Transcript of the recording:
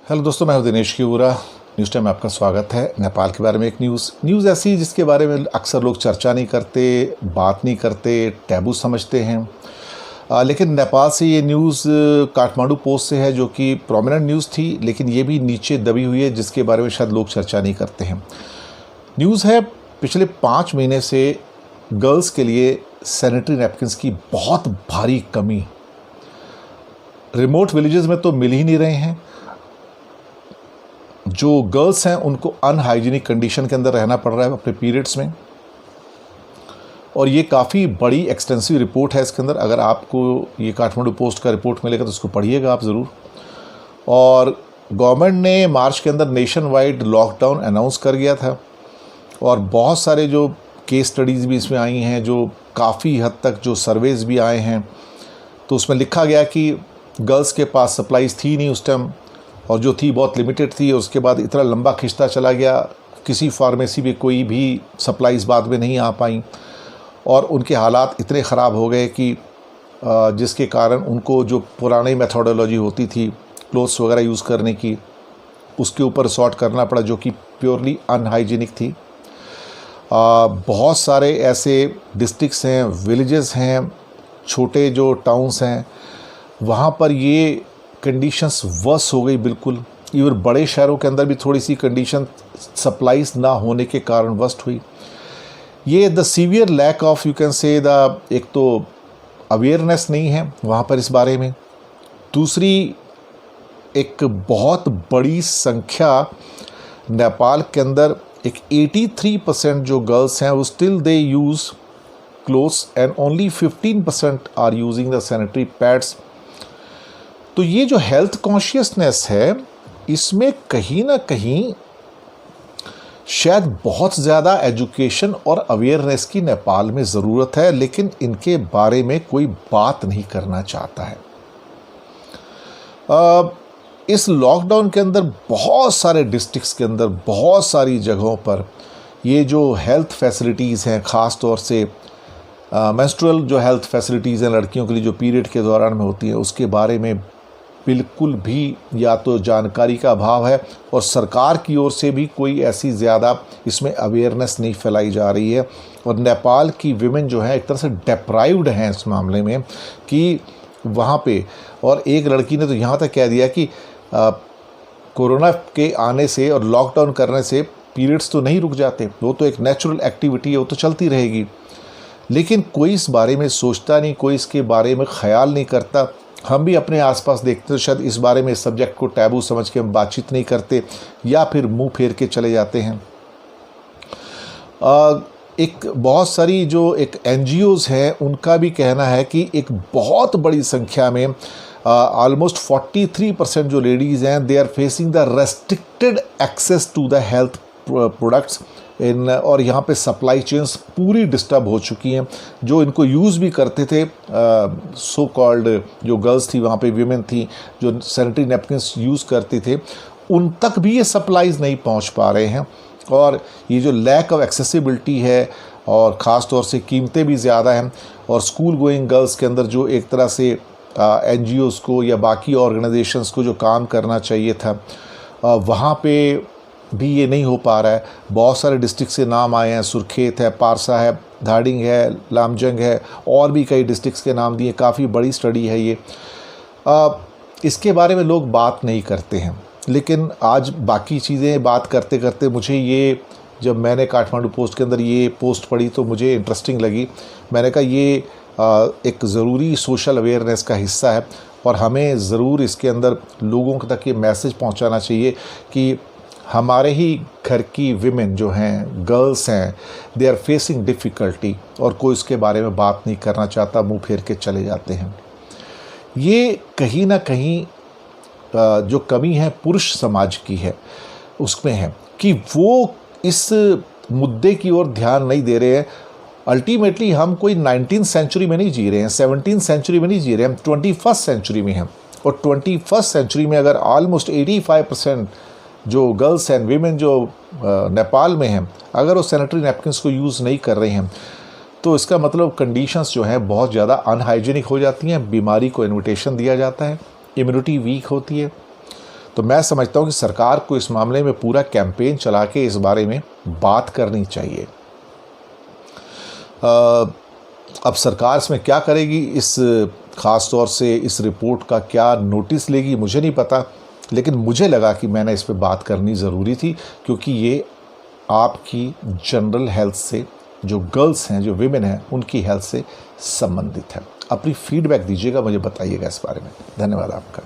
Hello दोस्तों, मैं हूं दिनेश किबूरा। न्यूज़ टाइम में आपका स्वागत है। नेपाल के बारे में एक न्यूज़ ऐसी जिसके बारे में अक्सर लोग चर्चा नहीं करते, बात नहीं करते, टैबू समझते हैं। लेकिन नेपाल से ये न्यूज़ काठमांडू पोस्ट से है, जो कि प्रोमिनेंट न्यूज़ थी, लेकिन ये भी नीचे दबी हुई है, जिसके बारे में शायद लोग चर्चा नहीं करते हैं। न्यूज़ है पिछले 5 महीने से गर्ल्स के लिए सैनिटरी नैपकिन्स की बहुत भारी कमी। रिमोट विलेजेस में तो मिल ही नहीं रहे हैं। जो गर्ल्स हैं उनको अनहाइजीनिक कंडीशन के अंदर रहना पड़ रहा है अपने पीरियड्स में। और ये काफ़ी बड़ी एक्सटेंसिव रिपोर्ट है इसके अंदर। अगर आपको ये काठमांडू पोस्ट का रिपोर्ट मिलेगा तो उसको पढ़िएगा आप ज़रूर। और गवर्नमेंट ने मार्च के अंदर नेशन वाइड लॉकडाउन अनाउंस कर गया था, और बहुत सारे जो केस स्टडीज़ भी इसमें आई हैं, जो काफ़ी हद तक जो सर्वेज भी आए हैं, तो उसमें लिखा गया कि गर्ल्स के पास सप्लाईज थी नहीं उस टाइम, और जो थी बहुत लिमिटेड थी। उसके बाद इतना लंबा खिंचता चला गया, किसी फार्मेसी में कोई भी सप्लाईज बाद में नहीं आ पाई, और उनके हालात इतने ख़राब हो गए कि जिसके कारण उनको जो पुरानी मेथोडोलॉजी होती थी क्लोथ्स वगैरह यूज़ करने की, उसके ऊपर रिसॉर्ट करना पड़ा, जो कि प्योरली अनहाइजीनिक थी। बहुत सारे ऐसे डिस्ट्रिक्ट्स हैं, विलेजेस हैं, छोटे जो टाउन्स हैं, वहाँ पर ये कंडीशंस वर्स हो गई बिल्कुल। इवन बड़े शहरों के अंदर भी थोड़ी सी कंडीशन सप्लाईज ना होने के कारण वर्स्ट हुई। ये the severe lack of, you can say the, एक तो अवेयरनेस नहीं है वहाँ पर इस बारे में। दूसरी, एक बहुत बड़ी संख्या नेपाल के अंदर, एक 83% जो गर्ल्स हैं वो still they use cloths and only 15% are using the sanitary pads. तो ये जो हेल्थ कॉन्शियसनेस है, इसमें कहीं ना कहीं शायद बहुत ज़्यादा एजुकेशन और अवेयरनेस की नेपाल में ज़रूरत है, लेकिन इनके बारे में कोई बात नहीं करना चाहता है। इस लॉकडाउन के अंदर बहुत सारे डिस्ट्रिक्ट्स के अंदर, बहुत सारी जगहों पर ये जो हेल्थ फैसिलिटीज़ हैं, ख़ास तौर से मेंस्ट्रुअल जो हेल्थ फैसिलिटीज़ हैं लड़कियों के लिए, जो पीरियड के दौरान में होती हैं, उसके बारे में बिल्कुल भी या तो जानकारी का अभाव है, और सरकार की ओर से भी कोई ऐसी ज़्यादा इसमें अवेयरनेस नहीं फैलाई जा रही है। और नेपाल की विमेन जो हैं एक तरह से डेप्राइव्ड हैं इस मामले में, कि वहाँ पे, और एक लड़की ने तो यहाँ तक कह दिया कि कोरोना के आने से और लॉकडाउन करने से पीरियड्स तो नहीं रुक जाते, वो तो एक नेचुरल एक्टिविटी है, वो तो चलती रहेगी। लेकिन कोई इस बारे में सोचता नहीं, कोई इसके बारे में ख्याल नहीं करता। हम भी अपने आसपास देखते तो शायद इस बारे में, इस सब्जेक्ट को टैबू समझ के हम बातचीत नहीं करते, या फिर मुंह फेर के चले जाते हैं। एक बहुत सारी जो एक NGOs हैं, उनका भी कहना है कि एक बहुत बड़ी संख्या में, ऑलमोस्ट 43% जो लेडीज़ हैं, they are facing the restricted access to the health products in, और यहाँ पे सप्लाई चेन्स पूरी डिस्टर्ब हो चुकी हैं। जो इनको यूज़ भी करते थे, सो कॉल्ड जो गर्ल्स थी वहाँ पे, विमेन थी, जो सैनिटरी नैपकिन्स यूज़ करते थे, उन तक भी ये सप्लाईज़ नहीं पहुँच पा रहे हैं। और ये जो लैक ऑफ एक्सेसिबिलिटी है, और ख़ास तौर से कीमतें भी ज़्यादा हैं, और स्कूल गोइंग गर्ल्स के अंदर जो एक तरह से NGOs को या बाकी ऑर्गेनाइजेशंस को जो काम करना चाहिए था, वहाँ पे भी ये नहीं हो पा रहा है। बहुत सारे डिस्ट्रिक्ट से नाम आए हैं, सुर्खेत है, पारसा है, धाडिंग है, लामजंग है, और भी कई डिस्ट्रिक्ट्स के नाम दिए। काफ़ी बड़ी स्टडी है ये। इसके बारे में लोग बात नहीं करते हैं। लेकिन आज बाकी चीज़ें बात करते करते मुझे ये, जब मैंने काठमांडू पोस्ट के अंदर ये पोस्ट पढ़ी तो मुझे इंटरेस्टिंग लगी। मैंने कहा ये एक ज़रूरी सोशल अवेयरनेस का हिस्सा है, और हमें ज़रूर इसके अंदर लोगों तक ये मैसेज पहुंचाना चाहिए कि हमारे ही घर की विमेन जो हैं, गर्ल्स हैं, दे आर फेसिंग डिफ़िकल्टी, और कोई उसके बारे में बात नहीं करना चाहता, मुंह फेर के चले जाते हैं। ये कहीं ना कहीं जो कमी है पुरुष समाज की है, उसमें है कि वो इस मुद्दे की ओर ध्यान नहीं दे रहे हैं। अल्टीमेटली हम कोई 19th सेंचुरी में नहीं जी रहे हैं, 17th सेंचुरी में नहीं जी रहे हैं, हम 21st सेंचुरी में हैं। और 21st सेंचुरी में अगर ऑलमोस्ट 85% जो गर्ल्स एंड वीमेन जो नेपाल में हैं, अगर वो सैनिटरी नैपकिन्स को यूज़ नहीं कर रहे हैं, तो इसका मतलब कंडीशंस जो हैं बहुत ज़्यादा अनहाइजीनिक हो जाती हैं, बीमारी को इन्विटेशन दिया जाता है, इम्यूनिटी वीक होती है। तो मैं समझता हूँ कि सरकार को इस मामले में पूरा कैंपेन चला के इस बारे में बात करनी चाहिए। अब सरकार इसमें क्या करेगी, इस ख़ास तौर से इस रिपोर्ट का क्या नोटिस लेगी मुझे नहीं पता, लेकिन मुझे लगा कि मैंने इस पे बात करनी ज़रूरी थी, क्योंकि ये आपकी जनरल हेल्थ से, जो गर्ल्स हैं, जो विमेन हैं, उनकी हेल्थ से संबंधित है। अपनी फीडबैक दीजिएगा, मुझे बताइएगा इस बारे में। धन्यवाद आपका।